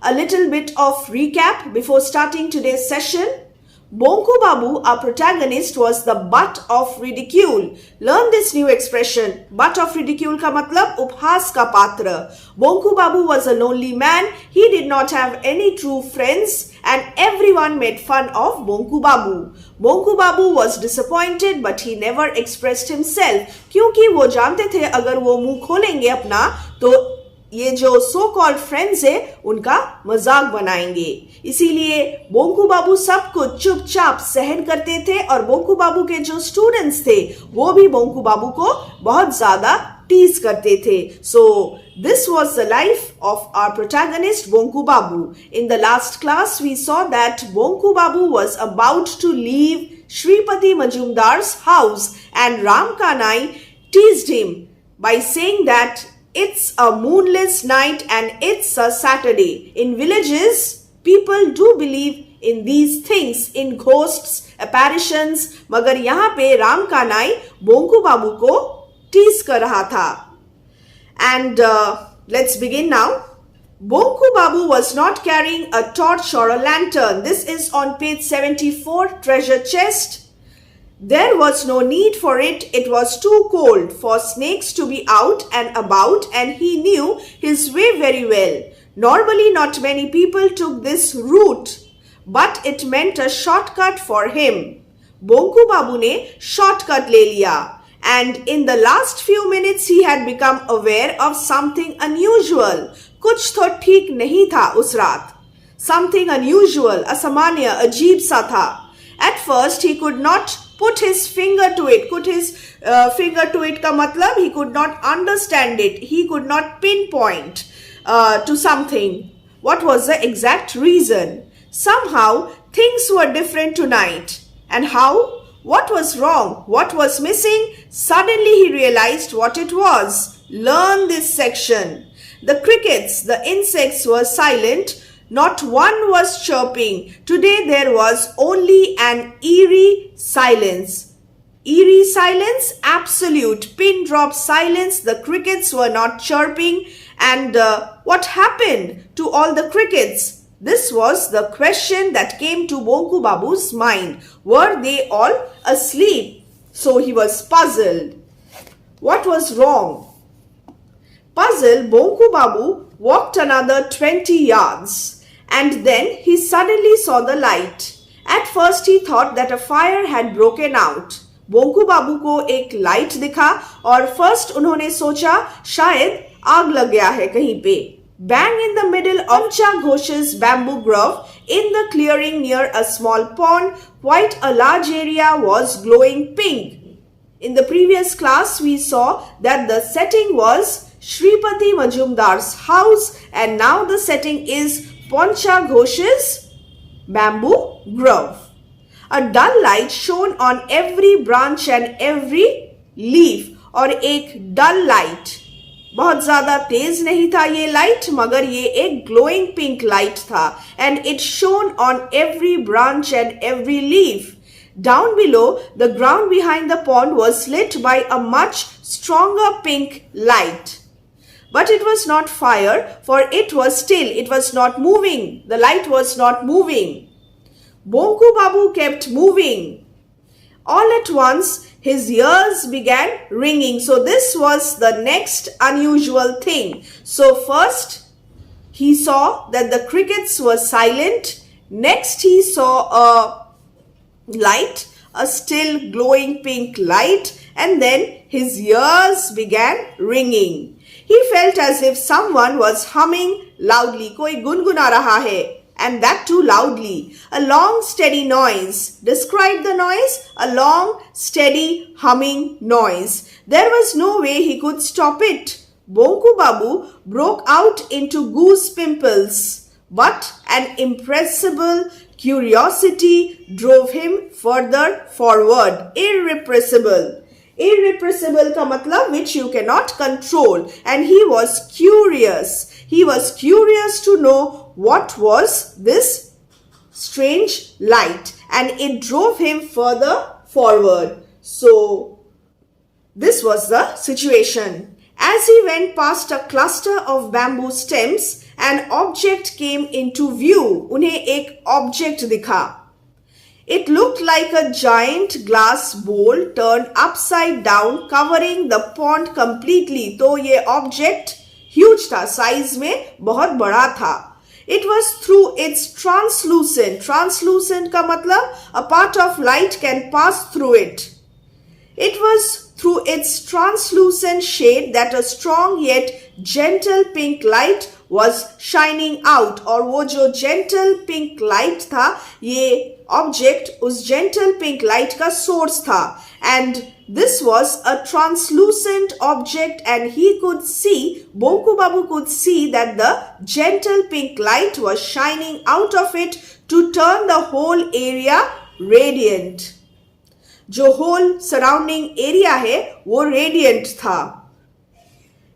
A little bit of recap before starting today's session. Bonku Babu, our protagonist, was the butt of ridicule. Learn this new expression. Butt of ridicule का मतलब उपहास का पात्र. Bonku Babu was a lonely man. He did not have any true friends and everyone made fun of Bonku Babu. Bonku Babu was disappointed but he never expressed himself. क्योंकि वो जानते थे अगर वो मुंह खोलेंगे अपना तो ये जो सो कॉल्ड फ्रेंड्स है उनका मजाक बनाएंगे. इसीलिए बोंकू बाबू सब कुछ चुपचाप सहन करते थे और बोंकू बाबू के जो स्टूडेंट्स थे वो भी बोंकू बाबू को बहुत ज्यादा टीज करते थे. सो this was the life of our protagonist Bonku Babu. In the last class we saw that Bonku Babu was about to leave Shripati Majumdar's house and Ram Kanai teased him by saying that it's a moonless night and it's a Saturday. In villages, people do believe in these things, in ghosts, apparitions. मगर यहाँ पे राम कानाई बोंकू बाबू को tease कर रहा था. And let's begin now. Bonku Babu was not carrying a torch or a lantern. This is on page 74, treasure chest. There was no need for it. It was too cold for snakes to be out and about and he knew his way very well. Normally not many people took this route, but it meant a shortcut for him. Bonku Babu ne shortcut le liya and in the last few minutes he had become aware of something unusual. कुछ तो ठीक नहीं था उस रात. Something unusual, असामान्य, अजीब सा था. At first he could not put his finger to it. Put his finger to it ka matlab he could not understand it. He could not pinpoint to something. What was the exact reason? Somehow things were different tonight. And how? What was wrong? What was missing? Suddenly he realized what it was. Learn this section. The crickets, the insects were silent. Not one was chirping. Today there was only an eerie silence. Eerie silence? Absolute. Pin drop silence. The crickets were not chirping. And what happened to all the crickets? This was the question that came to Bonku Babu's mind. Were they all asleep? So he was puzzled. What was wrong? Puzzled, Bonku Babu walked another 20 yards. And then he suddenly saw the light. At first he thought that a fire had broken out. Bonku बाबू को एक light दिखा और first उन्होंने सोचा शायद आग लग गया है कहीं पे. Bang in the middle of Ghos's bamboo grove, in the clearing near a small pond, quite a large area was glowing pink. In the previous class, we saw that the setting was Shripati Majumdar's house and now the setting is Bonku Babu'S bamboo grove. A dull light shone on every branch and every leaf. और एक dull light, बहुत ज़्यादा तेज नहीं था ये light, मगर ये एक glowing pink light था. And it shone on every branch and every leaf. Down below, the ground behind the pond was lit by a much stronger pink light. But it was not fire, for it was still. It was not moving. The light was not moving. Bonku Babu kept moving. All at once, his ears began ringing. So this was the next unusual thing. So first, he saw that the crickets were silent. Next, he saw a light, a still glowing pink light. And then his ears began ringing. He felt as if someone was humming loudly. कोई गुनगुना रहा है. And that too loudly. A long steady noise. Describe the noise. A long steady humming noise. There was no way he could stop it. Bonku Babu broke out into goose pimples. But an impressible curiosity drove him further forward. Irrepressible. Irrepressible का मतलब which you cannot control. And he was curious. He was curious to know what was this strange light. And it drove him further forward. So this was the situation. As he went past a cluster of bamboo stems An object came into view. उन्हें एक object दिखा. It looked like a giant glass bowl turned upside down, covering the pond completely. तो ये object huge था, size में बहुत बड़ा था. It was through its translucent. Translucent का मतलब a part of light can pass through it. It was through its translucent shade that a strong yet gentle pink light was shining out. और वो जो gentle pink light था, ये object उस gentle pink light का source था. And this was a translucent object, and he could see, Bonku Babu could see that the gentle pink light was shining out of it to turn the whole area radiant. जो whole surrounding area है वो radiant था.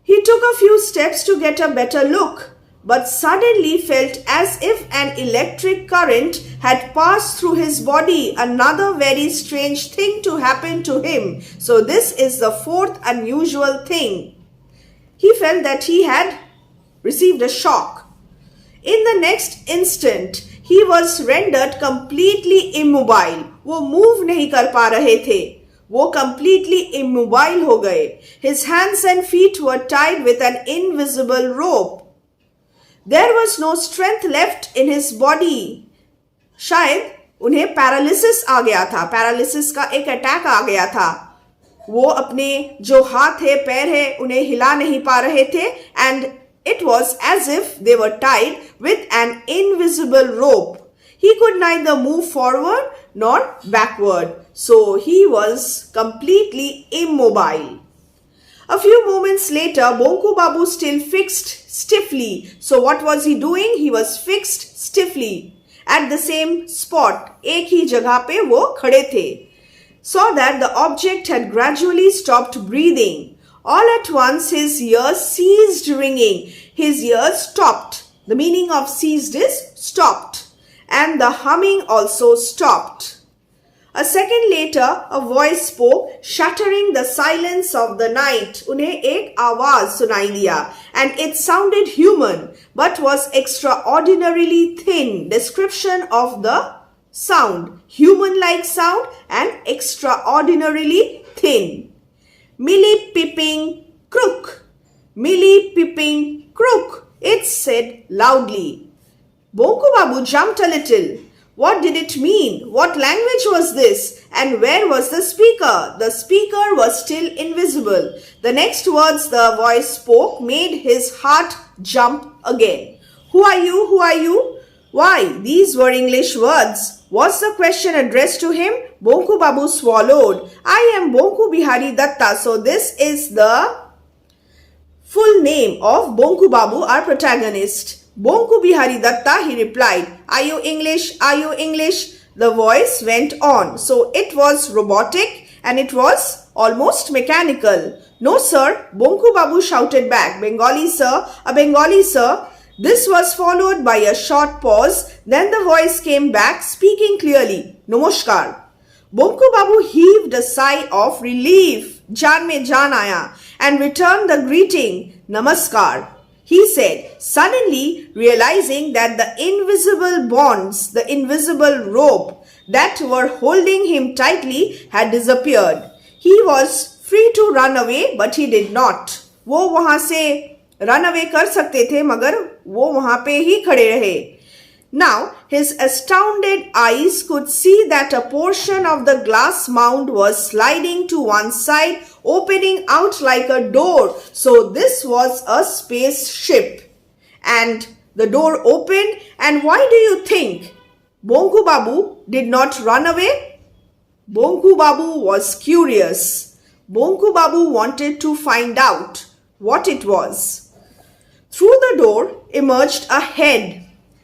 He took a few steps to get a better look, but suddenly felt as if an electric current had passed through his body. Another very strange thing to happen to him. So this is the fourth unusual thing. He felt that he had received a shock. In the next instant, he was rendered completely immobile. वो move नहीं कर पा रहे थे. वो completely immobile हो गए. His hands and feet were tied with an invisible rope. There was no strength left in his body. शायद उन्हें पैरालिसिस आ गया था. पैरालिसिस का एक अटैक आ गया था. वो अपने जो हाथ है, पैर है, उन्हें हिला नहीं पा रहे थे. And it was as if they were tied with an invisible rope. He could neither move forward nor backward. So he was completely immobile. A few moments later, Bonku Babu still fixed stiffly. So what was he doing? He was fixed stiffly at the same spot. एक ही जगह पे वो खड़े थे. Saw that the object had gradually stopped breathing. All at once his ears ceased ringing. His ears stopped. The meaning of ceased is stopped. And the humming also stopped. A second later, a voice spoke, shattering the silence of the night. उन्हें एक आवाज सुनाई दिया. And it sounded human, but was extraordinarily thin. Description of the sound. Human-like sound and extraordinarily thin. Millie Pipping Crook. Millie Pipping Crook. It said loudly. Bonku Babu jumped a little. What did it mean? What language was this? And where was the speaker? The speaker was still invisible. The next words the voice spoke made his heart jump again. Who are you? Who are you? Why, these were English words. Was the question addressed to him? Bonku Babu swallowed. I am Bonku Bihari Datta. So this is the full name of Bonku Babu, our protagonist. Bonku Bihari Datta, he replied. Are you English? Are you English? The voice went on. So it was robotic and it was almost mechanical. No sir, Bonku Babu shouted back. Bengali sir, a Bengali sir. This was followed by a short pause. Then the voice came back, speaking clearly. Namaskar. Bonku Babu heaved a sigh of relief. Jaan mein jaan aaya. And returned the greeting. Namaskar. He said, suddenly realizing that the invisible bonds, the invisible rope that were holding him tightly had disappeared. He was free to run away, but he did not. वो वहां से run away कर सकते थे, मगर वो वहां पे ही खड़े रहे. Now, his astounded eyes could see that a portion of the glass mound was sliding to one side, opening out like a door. So this was a spaceship. And the door opened, and why do you think Bonku Babu did not run away? Bonku Babu was curious. Bonku Babu wanted to find out what it was. Through the door emerged a head.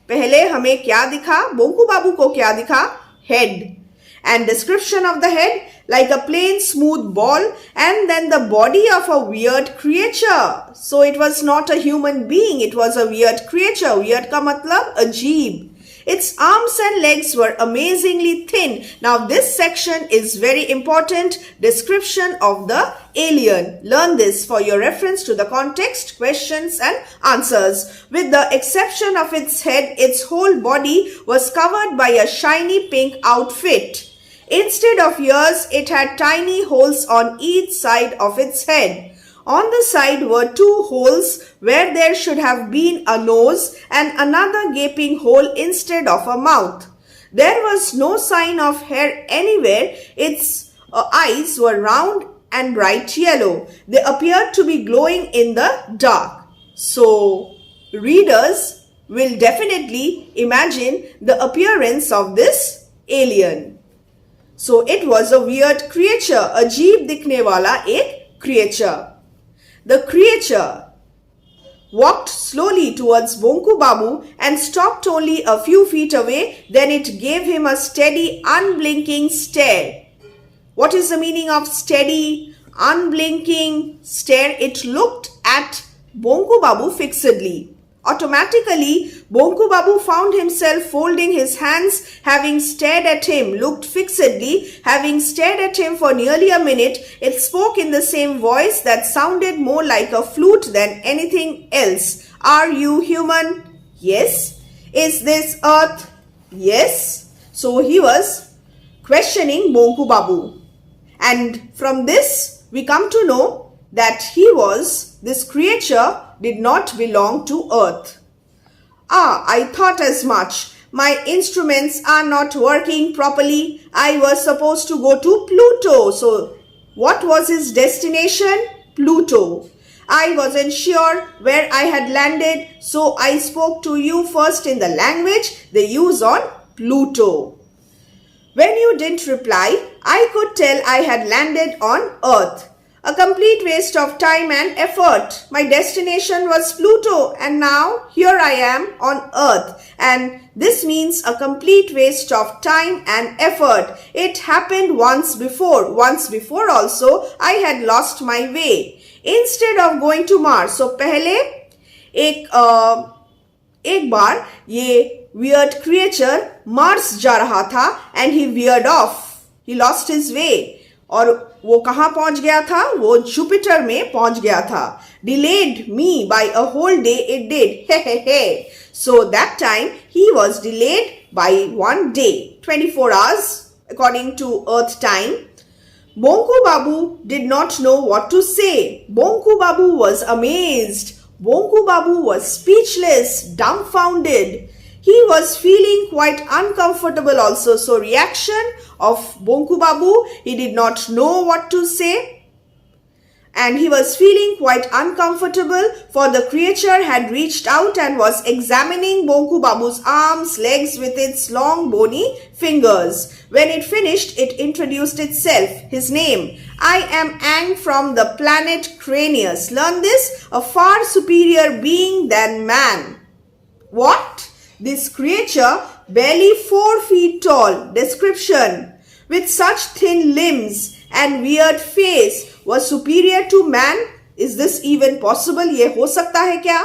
पहले हमें क्या दिखा? बोंकू बाबू को क्या दिखा? Head. And description of the head, like a plain smooth ball, and then the body of a weird creature. So it was not a human being, it was a weird creature. Weird का मतलब अजीब. Its arms and legs were amazingly thin. Now this section is very important. Description of the alien. Learn this for your reference to the context, questions and answers. With the exception of its head, its whole body was covered by a shiny pink outfit. Instead of ears, it had tiny holes on each side of its head. On the side were two holes where there should have been a nose and another gaping hole instead of a mouth. There was no sign of hair anywhere. Its eyes were round and bright yellow. They appeared to be glowing in the dark. So, readers will definitely imagine the appearance of this alien. So, it was a weird creature. अजीब दिखने वाला एक creature. The creature walked slowly towards Bonku Babu and stopped only a few feet away. Then it gave him a steady, unblinking stare. What is the meaning of steady, unblinking stare? It looked at Bonku Babu fixedly. Automatically, Bonku Babu found himself folding his hands, having stared at him, looked fixedly, having stared at him for nearly a minute. It spoke in the same voice that sounded more like a flute than anything else. Are you human? Yes. Is this earth? Yes. So he was questioning Bonku Babu. And from this, we come to know that this creature did not belong to earth. Ah, I thought as much. My instruments are not working properly. I was supposed to go to Pluto. So, what was his destination? Pluto. I wasn't sure where I had landed, so I spoke to you first in the language they use on Pluto. When you didn't reply, I could tell I had landed on Earth. A complete waste of time and effort. My destination was Pluto and now here I am on Earth. And this means a complete waste of time and effort. It happened once before. Once before also I had lost my way. Instead of going to Mars. So पहले एक बार ये weird creature Mars जा रहा था and he veered off. He lost his way. और वो कहाँ पहुंच गया था? वो जुपिटर में पहुंच गया था. Delayed me by a whole day it did. He he he. So that time he was delayed by 1 day, 24 hours according to Earth time. Bonku Babu did not know what to say. Bonku Babu was amazed. Bonku Babu was speechless, dumbfounded. He was feeling quite uncomfortable also. So reaction of Bonku Babu, he did not know what to say. And he was feeling quite uncomfortable for the creature had reached out and was examining Bonku Babu's arms, legs with its long bony fingers. When it finished, it introduced itself. His name, I am Ang from the planet Cranius. Learn this, a far superior being than man. What? This creature, barely 4 feet tall, description, with such thin limbs and weird face, was superior to man? Is this even possible? ये हो सकता है क्या?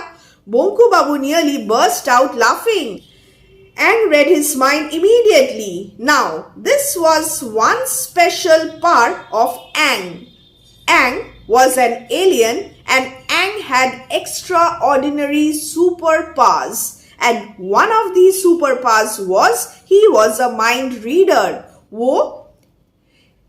Bonku Babu nearly burst out laughing and read his mind immediately. Now, this was one special part of Ang. Ang was an alien and Ang had extraordinary superpowers. And one of these superpowers was he was a mind reader. वो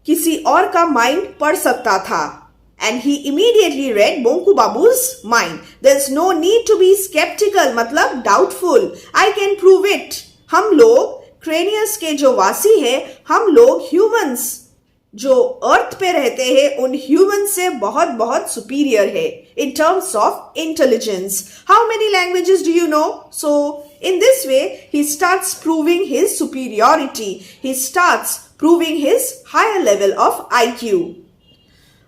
किसी और का mind पढ़ सकता था. And he immediately read Bonku Babu's mind. There's no need to be skeptical, मतलब doubtful. I can prove it. हम लोग क्रेनियस के जो वासी हैं, हम लोग humans जो अर्थ पे रहते हैं उन ह्यूमन से बहुत बहुत सुपीरियर है in terms of intelligence. How many languages do you know? So in this way he starts proving his superiority. He starts proving his higher level of IQ.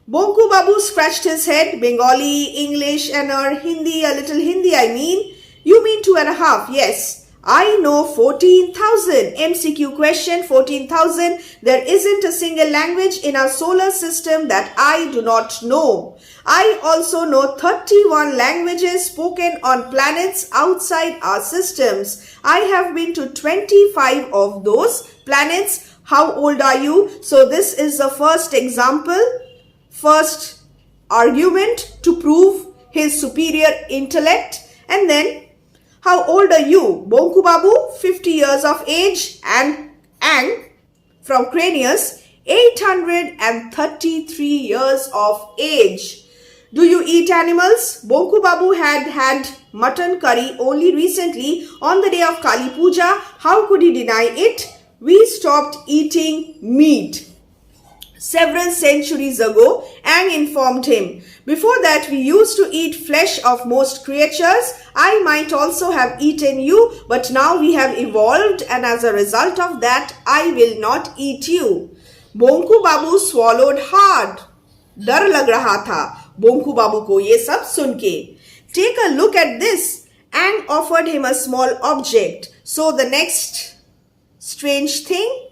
Bonku Babu scratched his head. Bengali, English, and Hindi, a little Hindi I mean. You mean 2.5? Yes. I know 14,000. MCQ question 14,000. There isn't a single language in our solar system that I do not know. I also know 31 languages spoken on planets outside our systems. I have been to 25 of those planets. How old are you? So this is the first example, first argument to prove his superior intellect. And then, how old are you? Bonku Babu, 50 years of age, and Ang from Cranius, 833 years of age. Do you eat animals? Bonku Babu had mutton curry only recently on the day of Kali Puja. How could he deny it? We stopped eating meat several centuries ago, Ang informed him. Before that, we used to eat flesh of most creatures. I might also have eaten you, but now we have evolved, and as a result of that, I will not eat you. Bonku Babu swallowed hard. डर लग रहा था बोंकू बाबू को ये सब सुन के. Take a look at this. Ang offered him a small object. So the next strange thing,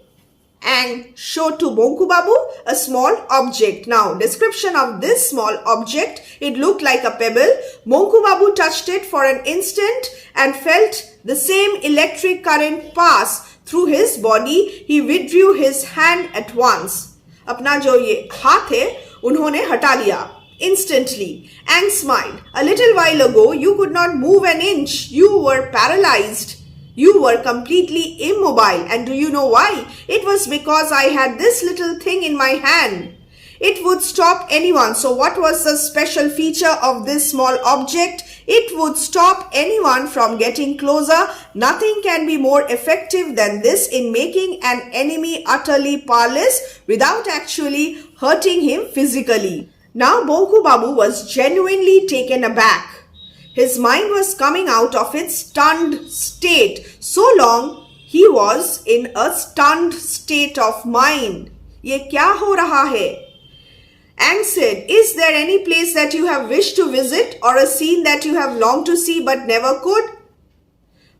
Ang showed to Bonku Babu a small object. Now, description of this small object. It looked like a pebble. Bonku Babu touched it for an instant and felt the same electric current pass through his body. He withdrew his hand at once. अपना जो ये हाथ है उन्होंने हटा लिया. Instantly, Ang smiled. A little while ago, you could not move an inch. You were paralyzed. You were completely immobile. And do you know why? It was because I had this little thing in my hand. It would stop anyone. So what was the special feature of this small object? It would stop anyone from getting closer. Nothing can be more effective than this in making an enemy utterly powerless without actually hurting him physically. Now Bonku Babu was genuinely taken aback. His mind was coming out of its stunned state. So long he was in a stunned state of mind. ये क्या हो रहा है? Ang said, is there any place that you have wished to visit or a scene that you have longed to see but never could?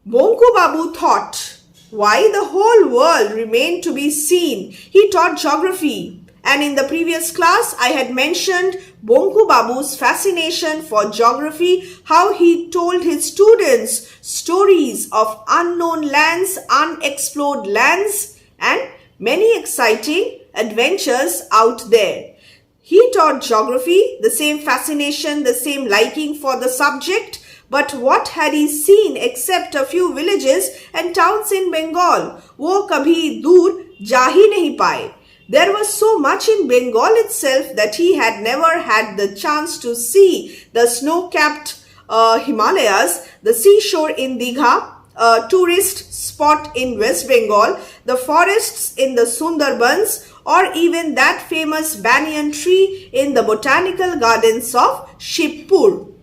Bonku Babu thought, why the whole world remained to be seen. He taught geography. And in the previous class, I had mentioned Bonku Babu's fascination for geography, how he told his students stories of unknown lands, unexplored lands, and many exciting adventures out there. He taught geography, the same fascination, the same liking for the subject. But what had he seen except a few villages and towns in Bengal? वो कभी दूर जा ही नहीं पाए. There was so much in Bengal itself that he had never had the chance to see the snow-capped Himalayas, the seashore in Digha, a tourist spot in West Bengal, the forests in the Sundarbans, or even that famous banyan tree in the botanical gardens of Shibpur.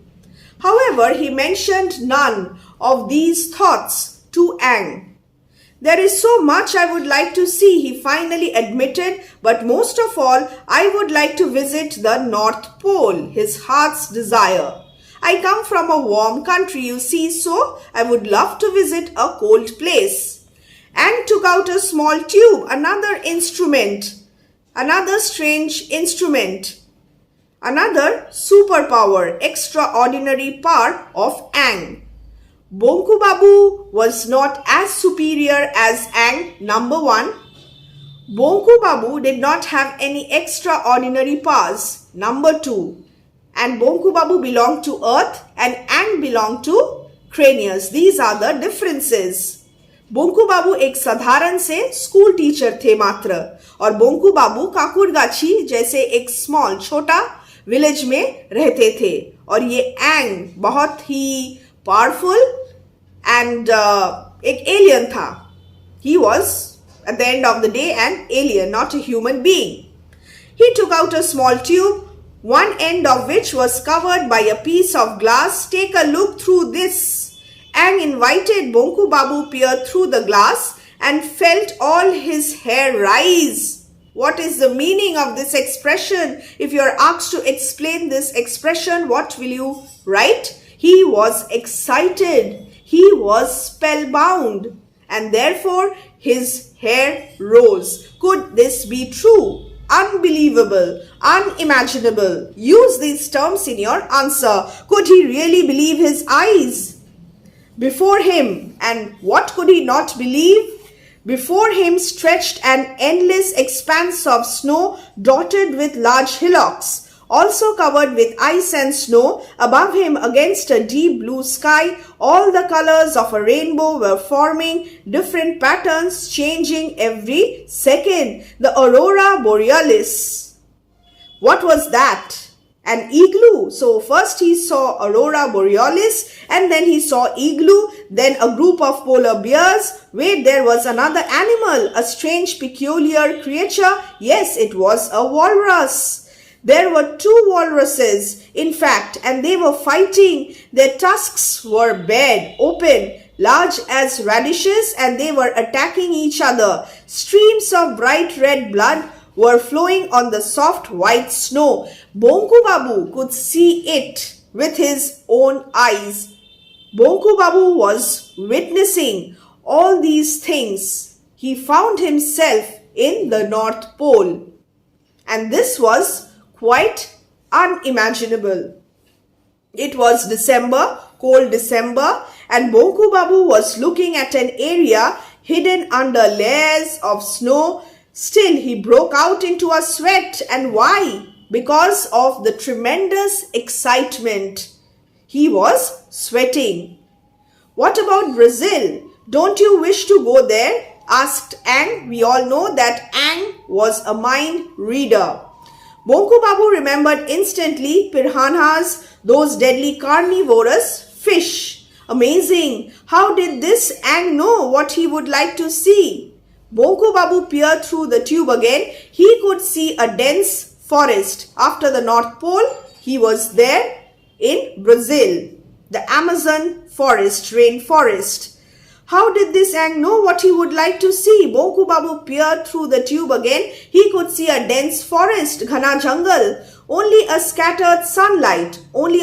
However, he mentioned none of these thoughts to Ang. There is so much I would like to see, he finally admitted, but most of all, I would like to visit the North Pole, his heart's desire. I come from a warm country, you see, so I would love to visit a cold place. Ang took out a small tube, another instrument, another strange instrument, another superpower, extraordinary power of Ang. Bonku Babu was not as superior as Ang, number one. Bonku Babu did not have any extraordinary powers, number two. And Bonku Babu belonged to Earth and Ang belonged to Cranius. These are the differences. Bonku Babu एक साधारण से school teacher थे मात्र और बोंकू बाबू काकुरगाछी जैसे एक small छोटा village में रहते थे और ये एंग बहुत ही पावरफुल एंड एक एलियन था. He was at the end of the day an alien, not a human being. He took out a small tube, one end of which was covered by a piece of glass. Take a look through this. Ang invited Bonku Babu peer through the glass and felt all his hair rise. What is the meaning of this expression? If you are asked to explain this expression, what will you write? He was excited. He was spellbound, and therefore his hair rose. Could this be true? Unbelievable, unimaginable. Use these terms in your answer. Could he really believe his eyes before him? And what could he not believe? Before him stretched an endless expanse of snow dotted with large hillocks, also covered with ice and snow. Above him, against a deep blue sky, all the colors of a rainbow were forming different patterns, changing every second. The aurora borealis. What was that? An igloo. So first he saw aurora borealis, and then he saw igloo, then a group of polar bears. Wait, there was another animal, a strange peculiar creature. Yes, it was a walrus. There were two walruses, in fact, and they were fighting. Their tusks were bared open, large as radishes, and they were attacking each other. Streams of bright red blood were flowing on the soft white snow. Bonku Babu could see it with his own eyes. Bonku Babu was witnessing all these things. He found himself in the North Pole, and this was quite unimaginable. It was December, cold December, and Bonku Babu was looking at an area hidden under layers of snow. Still, he broke out into a sweat. And why? Because of the tremendous excitement. He was sweating. What about Brazil? Don't you wish to go there? Asked Ang. We all know that Ang was a mind reader. Bonku Babu remembered instantly piranhas, those deadly carnivorous fish. Amazing! How did this Ang know what he would like to see? Bonku Babu peered through the tube again. He could see a dense forest. After the North Pole, he was there in Brazil, the Amazon forest, rainforest. How did this Ang know what he would like to see? Bonku Babu peered through the tube again. He could see a dense forest, ghana jungle. Only a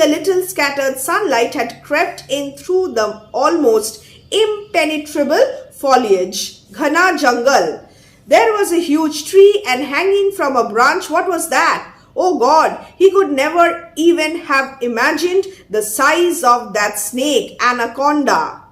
little scattered sunlight had crept in through the almost impenetrable foliage. Ghana jungle. There was a huge tree, and hanging from a branch, what was that? Oh God, he could never even have imagined the size of that snake, anaconda.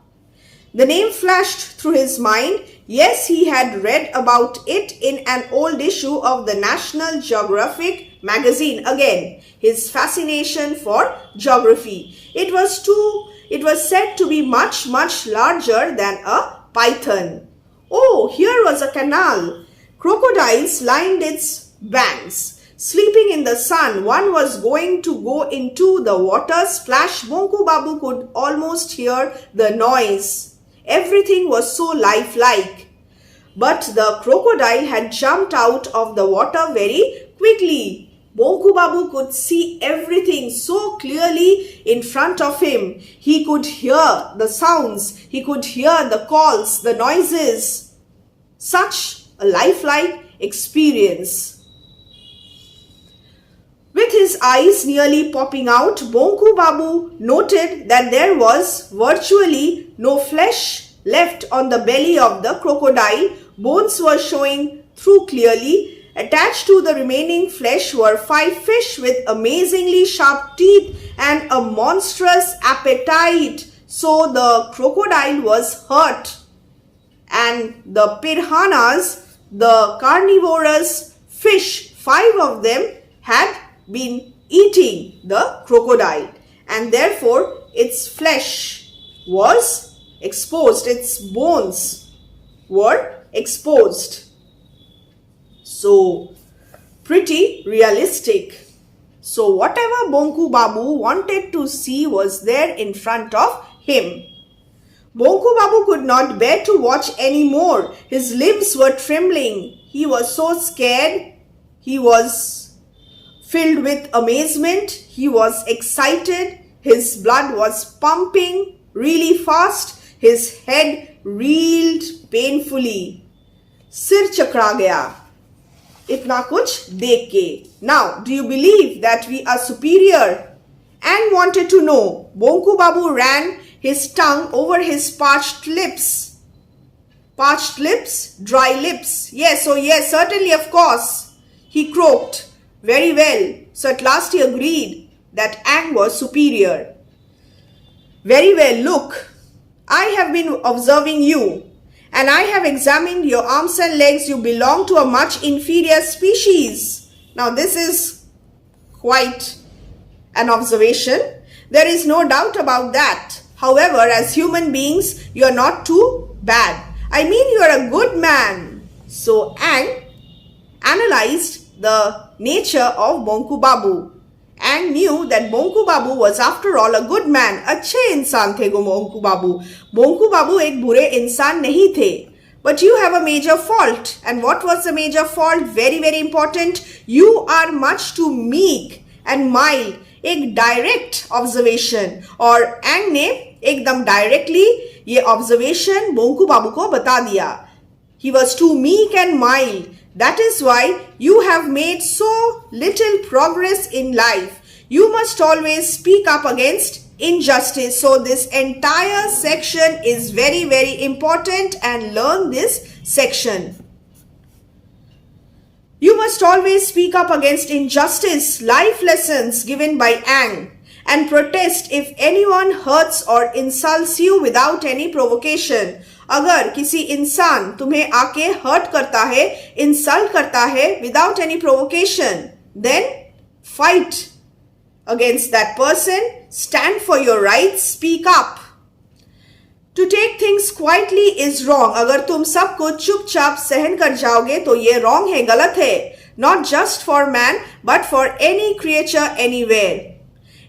The name flashed through his mind. Yes, he had read about it in an old issue of the National Geographic magazine. Again, his fascination for geography. It was said to be much, much larger than a python. Oh, here was a canal. Crocodiles lined its banks. Sleeping in the sun, one was going to go into the water splash. Bonku Babu could almost hear the noise. Everything was so lifelike. But the crocodile had jumped out of the water very quickly. Bonku Babu could see everything so clearly in front of him. He could hear the sounds. He could hear the calls, the noises. Such a lifelike experience. With his eyes nearly popping out, Bonku Babu noted that there was virtually no flesh left on the belly of the crocodile. Bones were showing through clearly. Attached to the remaining flesh were 5 fish with amazingly sharp teeth and a monstrous appetite. So the crocodile was hurt, and the piranhas, the carnivorous fish, 5 of them had been eating the crocodile, and therefore its flesh was exposed, its bones were exposed. So pretty realistic. So whatever Bonku Babu wanted to see was there in front of him. Bonku Babu could not bear to watch any more. His limbs were trembling. He was so scared. He was filled with amazement. He was excited. His blood was pumping really fast. His head reeled painfully. Sir chakra gaya. Itna kuch dekh ke. Now, do you believe that we are superior? And wanted to know. Bonku Babu ran his tongue over his parched lips. Parched lips, dry lips. Yes, oh yes, certainly, of course. He croaked. Very well. So at last he agreed that Ang was superior. Very well, look. I have been observing you, and I have examined your arms and legs. You belong to a much inferior species. Now this is quite an observation. There is no doubt about that. However, as human beings, you are not too bad. I mean, you are a good man. So Ang analyzed the nature of Bonku Babu. Ang knew that Bonku Babu was after all a good man. अच्छे इंसान थे Bonku Babu. Bonku Babu एक बुरे इंसान नहीं थे. But you have a major fault. And what was the major fault? Very, very important. You are much too meek and mild. एक direct observation. और Ang ने एकदम directly ये observation Bonku Babu को बता दिया. He was too meek and mild. That is why you have made so little progress in life. You must always speak up against injustice. So this entire section is very, very important, and learn this section. You must always speak up against injustice. Life lessons given by Ang. And protest if anyone hurts or insults you without any provocation. अगर किसी इंसान तुम्हें आके hurt करता है, insult करता है without any provocation, then fight against that person, stand for your rights, speak up. To take things quietly is wrong. अगर तुम सब कुछ चुपचाप सहन कर जाओगे तो ये wrong है, गलत है. Not just for man, but for any creature anywhere.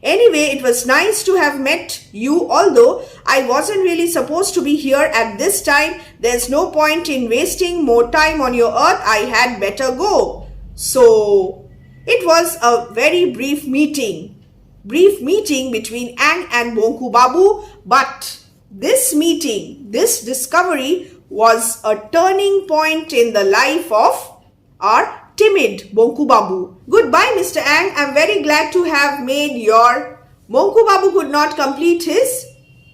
Anyway, it was nice to have met you, although I wasn't really supposed to be here at this time. There's no point in wasting more time on your earth. I had better go. So, it was a very brief meeting. Brief meeting between Ang and Bonku Babu. But this meeting, this discovery was a turning point in the life of our timid Bonku Babu. Goodbye, Mr. Ang. I'm very glad to have made your... Bonku Babu could not complete his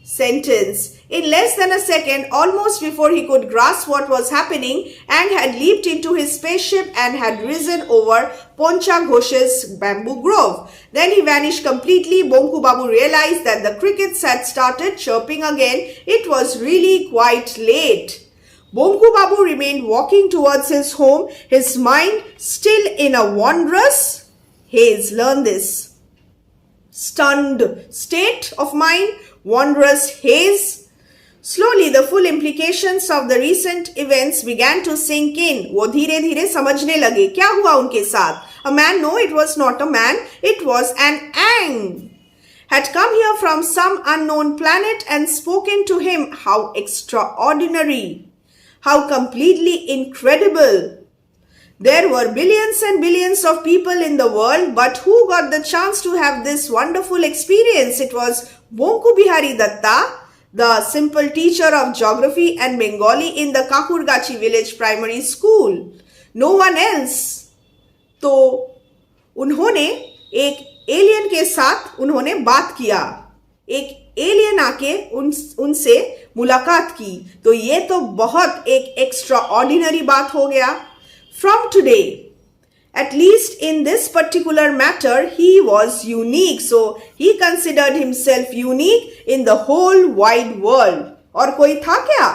sentence. In less than a second, almost before he could grasp what was happening, Ang had leaped into his spaceship and had risen over Poncha Ghosh's bamboo grove. Then he vanished completely. Bonku Babu realized that the crickets had started chirping again. It was really quite late. Bonku Babu remained walking towards his home, his mind still in a wondrous haze. Learn this. Stunned state of mind, wondrous haze. Slowly the full implications of the recent events began to sink in. वो धीरे धीरे समझने लगे क्या हुआ उनके साथ. A man? No, it was not a man. It was an Ang. Had come here from some unknown planet and spoken to him. How extraordinary. How completely incredible. There were billions and billions of people in the world, but who got the chance to have this wonderful experience? It was Bonku Bihari Datta, the simple teacher of geography and Bengali in the Kakurgachi village primary school. No one else. तो उन्होंने एक alien के साथ उन्होंने बात किया. एक alien आके उनसे मुलाकात की. तो ये तो बहुत एक एक्स्ट्रा ऑर्डिनरी बात हो गया. From today, at least in this particular matter, he was unique. So he considered himself unique in the whole wide world. और कोई था क्या?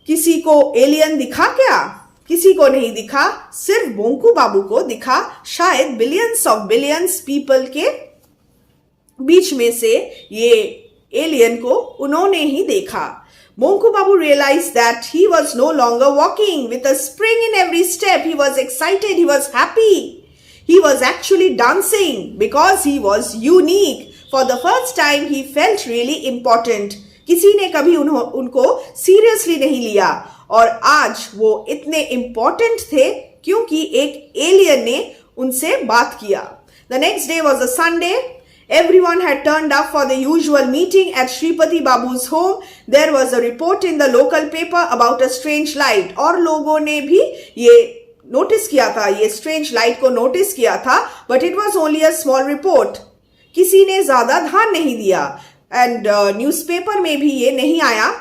किसी को एलियन दिखा क्या? किसी को नहीं दिखा. सिर्फ बोंकू बाबू को दिखा. शायद बिलियंस ऑफ बिलियंस पीपल के बीच में से ये एलियन को उन्होंने ही देखा. Bonku Babu realized that he was no longer walking with a spring in every step. He was excited. He was happy. He was actually dancing because he was unique. For the first time, he felt really important. किसी ने कभी उनको seriously नहीं लिया. और आज वो इतने important थे क्योंकि एक alien ने उनसे बात किया. The next day was a Sunday. Everyone had turned up for the usual meeting at Shripati Babu's home. There was a report in the local paper about a strange light. और लोगों ने भी ये notice किया था, ये strange light को notice किया था, but it was only a small report. किसी ने ज़्यादा ध्यान नहीं दिया. and newspaper में भी ये नहीं आया.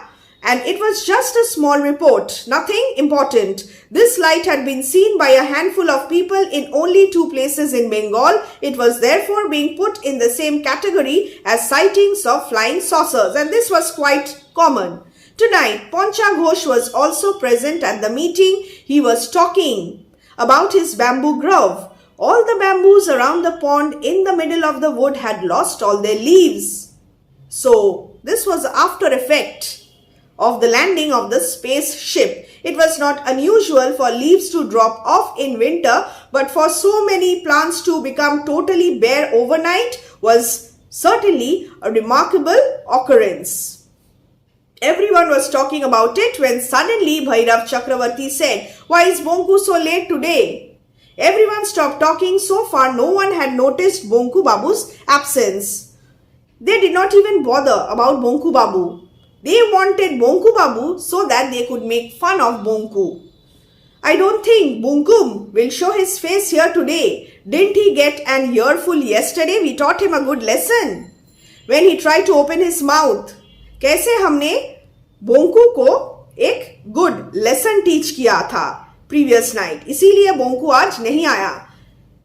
And it was just a small report, nothing important. This light had been seen by a handful of people in only 2 places in Bengal. It was therefore being put in the same category as sightings of flying saucers, and this was quite common. Tonight, Poncha Ghosh was also present at the meeting. He was talking about his bamboo grove. All the bamboos around the pond in the middle of the wood had lost all their leaves. So, this was the after effect of the landing of the spaceship. It was not unusual for leaves to drop off in winter, but for so many plants to become totally bare overnight was certainly a remarkable occurrence. Everyone was talking about it when suddenly Bhairav Chakravarti said, "Why is Bonku so late today?" Everyone stopped talking. So far, no one had noticed Bonku Babu's absence. They did not even bother about Bonku Babu. They wanted Bonku Babu so that they could make fun of Bonku. "I don't think Bonkum will show his face here today. Didn't he get an earful yesterday? We taught him a good lesson when he tried to open his mouth." कैसे हमने बोंकू को एक good lesson teach किया था previous night, इसीलिए बोंकू आज नहीं आया.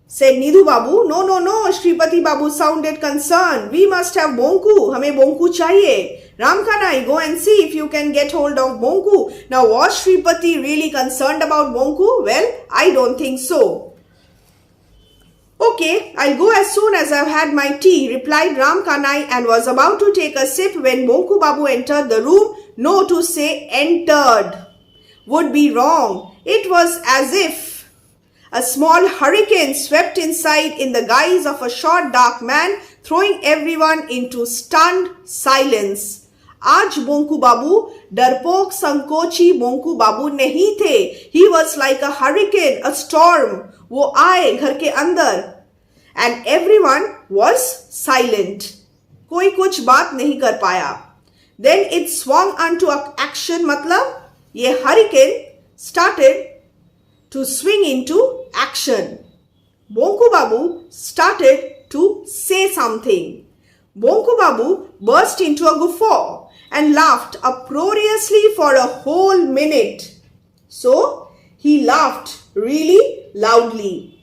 Said Nidhu Babu, "No, Shripati Babu sounded concerned. We must have Bonku. हमें Bonku चाहिए. Ramkanai, go and see if you can get hold of Bonku." Now, was Shripati really concerned about Bonku? Well, I don't think so. "Okay, I'll go as soon as I've had my tea," replied Ramkanai, and was about to take a sip when Bonku Babu entered the room. No, to say entered would be wrong. It was as if a small hurricane swept inside in the guise of a short dark man, throwing everyone into stunned silence. आज बोंकू बाबू डरपोक संकोची बोंकू बाबू नहीं थे. He was like a hurricane, a storm. वो आए घर के अंदर. And everyone was silent. कोई कुछ बात नहीं कर पाया. Then it swung onto action. मतलब ये hurricane started to swing into action. Bonku Babu started to say something. Bonku Babu burst into a guffaw and laughed uproariously for a whole minute. So, he laughed really loudly,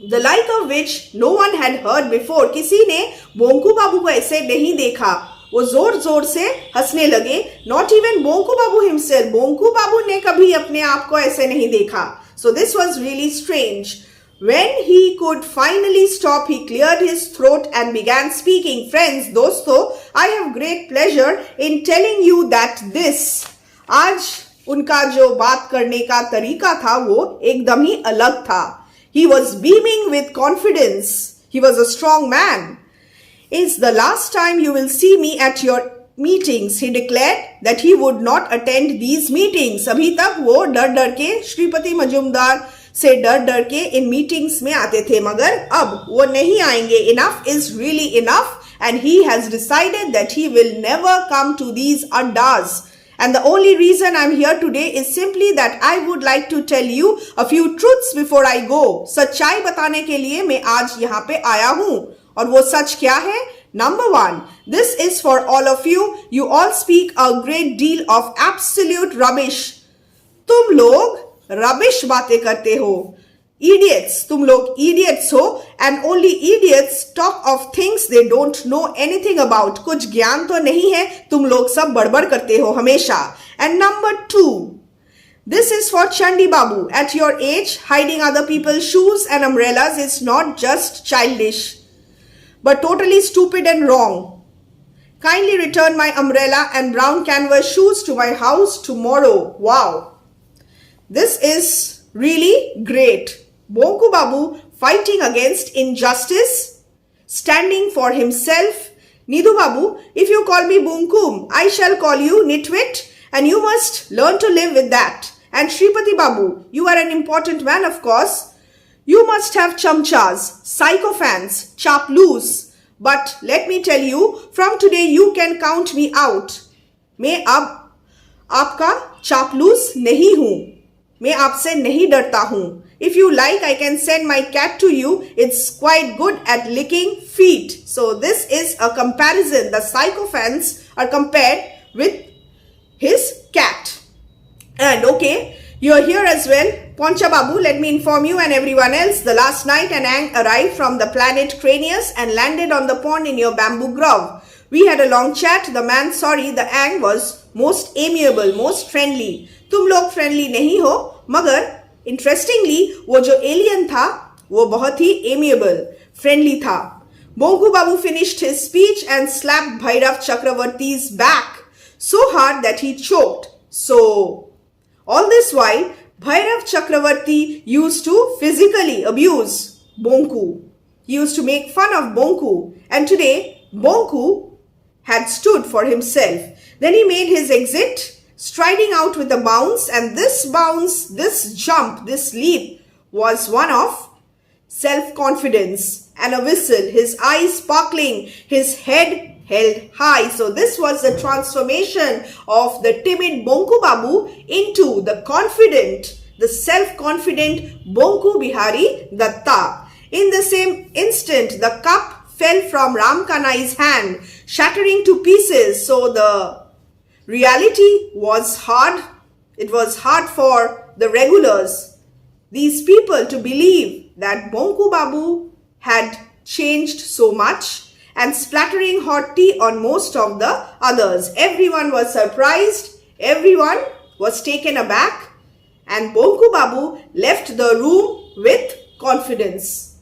the like of which no one had heard before. किसी ने Bonku Babu को ऐसे नहीं देखा. वो जोर जोर से हंसने लगे. Not even Bonku Babu himself. Bonku Babu ने कभी अपने आप को ऐसे नहीं देखा. So this was really strange. When he could finally stop, he cleared his throat and began speaking. "Friends, दोस्तों, I have great pleasure in telling you that this." आज उनका जो बात करने का तरीका था वो एकदम ही अलग था. He was beaming with confidence. He was a strong man. "It's the last time you will see me at your meetings." He declared that he would not attend these meetings. अभी तक वो डर डर के श्रीपति मजूमदार से डर के इन मीटिंग्स में आते थे, मगर अब वो नहीं आएंगे. Enough is really enough, and he has decided that he will never come to these addas. And the only reason I'm here today is simply that I would like to tell you a few truths before I go. सच्चाई बताने के लिए मैं आज यहाँ पे आया हूँ. और वो सच क्या है? Number 1, this is for all of you. You all speak a great deal of absolute rubbish. तुम लोग rubbish बातें करते हो. Idiots, तुम लोग idiots हो, and only idiots talk of things they don't know anything about. कुछ ज्ञान तो नहीं है, तुम लोग सब बड़बड़ करते हो हमेशा. And number 2, this is for Chandi Babu. At your age, hiding other people's shoes and umbrellas is not just childish, but totally stupid and wrong. Kindly return my umbrella and brown canvas shoes to my house tomorrow. Wow. This is really great. Bonku Babu fighting against injustice, standing for himself. Nidhu Babu, if you call me Bonkum, I shall call you Nitwit, and you must learn to live with that. And Shripati Babu, you are an important man, of course. You must have chamchas, sycophants, chaplus. But let me tell you, from today you can count me out. मैं अब आपका चापलूस नहीं हूँ. मैं आपसे नहीं डरता हूँ. If you like, I can send my cat to you. It's quite good at licking feet. So this is a comparison. The sycophants are compared with his cat. And okay, you're here as well. Poncha Babu, let me inform you and everyone else. The last night an ang arrived from the planet Cranius and landed on the pond in your bamboo grove. We had a long chat. The man, sorry, the ang was most amiable, most friendly. तुम लोग friendly नहीं हो, मगर interestingly, वो जो alien था, वो बहुत ही amiable, friendly था. Bonku Babu finished his speech and slapped Bhairav Chakravarti's back so hard that he choked. So, all this while, Bhairav Chakravarti used to physically abuse Bonku. He used to make fun of Bonku. And today, Bonku had stood for himself. Then he made his exit, striding out with a bounce. And this bounce, this jump, this leap was one of self-confidence and a whistle. His eyes sparkling, his head held high. So this was the transformation of the timid Bonku Babu into the confident, the self-confident Bonku Bihari Datta. In the same instant, the cup fell from Ram Kanai's hand, shattering to pieces. So the reality was hard. It was hard for the regulars, these people, to believe that Bonku Babu had changed so much, and splattering hot tea on most of the others. Everyone was surprised, everyone was taken aback, and Bonku Babu left the room with confidence.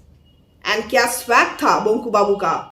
And kya swag tha Bonku Babu ka.